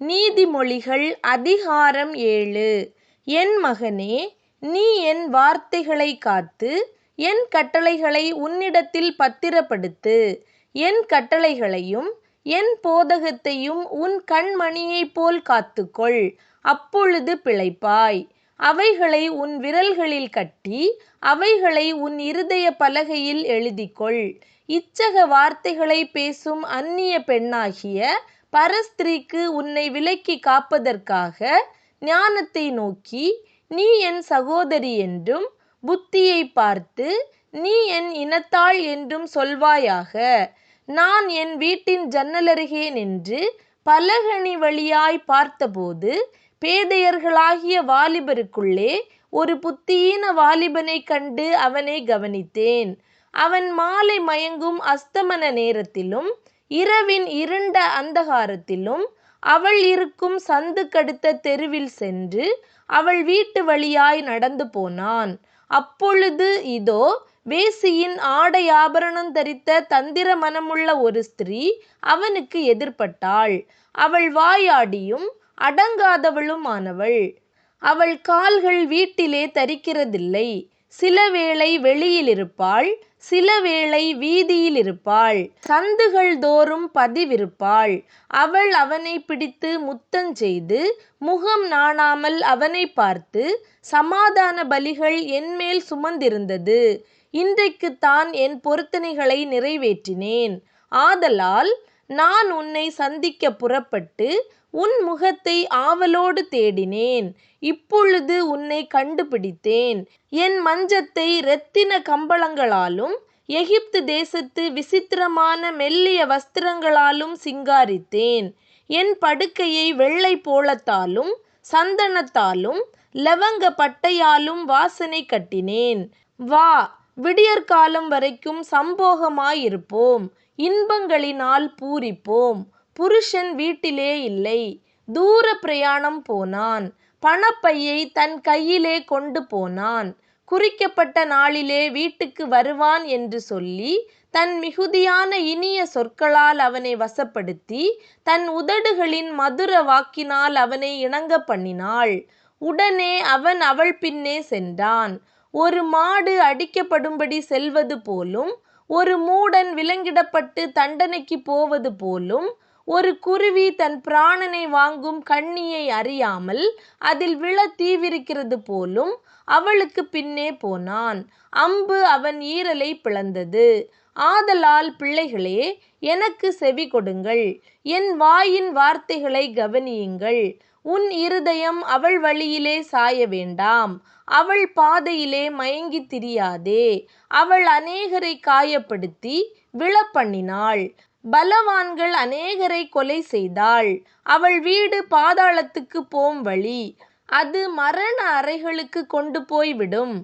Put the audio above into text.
நீதிமொழிகள் அதிகாரம் 7. என் மகனே, நீ என் வார்த்தைகளை காத்து என் கட்டளைகளை உன்னிடத்தில் பத்திரப்படுத்து. என் கட்டளைகளையும் என் போதகத்தையும் உன் கண்மணியைப் போல் காத்துக்கொள். அப்பொழுது பிழைப்பாய். அவைகளை உன் விரல்களில் கட்டி அவைகளை உன் இருதய பலகையில் எழுதிக்கொள். இச்சக வார்த்தைகளை பேசும் அந்நிய பெண்ணாகிய பரஸ்திரீக்கு உன்னை விலக்கி காப்பதற்காக ஞானத்தை நோக்கி நீ என் சகோதரி என்றும் புத்தியை பார்த்து நீ என் இனத்தாள் என்றும் சொல்வாயாக. நான் என் வீட்டின் ஜன்னலருகே நின்று பலகணி வழியாய் பார்த்தபோது பேதையர்களாகிய வாலிபருக்குள்ளே ஒரு புத்தியீன வாலிபனை கண்டு அவனை கவனித்தேன். அவன் மாலை மயங்கும் அஸ்தமன நேரத்திலும் இரவின் இருண்ட அந்தகாரத்திலும் அவள் இருக்கும் சந்துக்கடுத்த தெருவில் சென்று அவள் வீட்டு வழியாய் நடந்து போனான். அப்பொழுது இதோ, வேசியின் ஆடை ஆபரணம் தரித்த தந்திர மனமுள்ள ஒரு ஸ்திரீ அவனுக்கு எதிர்பட்டாள். அவள் வாயாடியும் அடங்காதவளும் ஆனவள். அவள் கால்கள் வீட்டிலே தரிக்கிறதில்லை. சிலவேளை வெளியில் இருப்பாள், சிலவேளை வீதியில் இருப்பாள், சந்துகள் தோறும் பதிவிருப்பாள். அவள் அவனை பிடித்து முத்தஞ்செய்து முகம் நாணாமல் அவனை பார்த்து, சமாதான பலிகள் என்மேல் சுமந்திருந்தது. இன்றைக்குத்தான் என் பொருத்தனைகளை நிறைவேற்றினேன். ஆதலால் நான் உன்னை சந்திக்க புறப்பட்டு உன் முகத்தை ஆவலோடு தேடினேன். இப்பொழுது உன்னை கண்டுபிடித்தேன். என் மஞ்சத்தை இரத்தின கம்பளங்களாலும் எகிப்து தேசத்து விசித்திரமான மெல்லிய வஸ்திரங்களாலும் சிங்காரித்தேன். என் படுக்கையை வெள்ளை போளத்தாலும் சந்தனத்தாலும் லவங்க பட்டையாலும் வாசனை கட்டினேன். வா, விடியற்காலம் வரைக்கும் சம்போகமாயிருப்போம், இன்பங்களினால் பூரிப்போம். புருஷன் வீட்டிலே இல்லை, தூர பிரயாணம் போனான். பணப்பையை தன் கையிலே கொண்டு போனான். குறிக்கப்பட்ட நாளிலே வீட்டுக்கு வருவான் என்று சொல்லி தன் மிகுதியான இனிய சொற்களால் அவனை வசப்படுத்தி தன் உதடுகளின் மதுர வாக்கினால் அவனை இணங்க பண்ணினாள். உடனே அவன் அவள் பின்னே சென்றான். ஒரு மாடு அடிக்கப்படும்படி செல்வது போலும், ஒரு மூடன் விலங்கிடப்பட்டு தண்டனைக்கு போவது போலும், ஒரு குருவி தன் பிராணனை வாங்கும் கண்ணியை அறியாமல் அதில் விழ தீவிரிக்கிறது போலும் அவளுக்கு பின்னே போனான். அம்பு அவன் ஈரலை பிளந்தது. ஆதலால் பிள்ளைகளே, எனக்கு செவி கொடுங்கள், என் வாயின் வார்த்தைகளை கவனியுங்கள். உன் இருதயம் அவள் வழியிலே சாய வேண்டாம், அவள் பாதையிலே மயங்கி திரியாதே. அவள் அநேகரை காயப்படுத்தி விழப்பண்ணினாள், பலவான்கள் அநேகரை கொலை செய்தாள். அவள் வீடு பாதாளத்துக்கு போம் வழி, அது மரண அறைகளுக்கு கொண்டு போய்விடும்.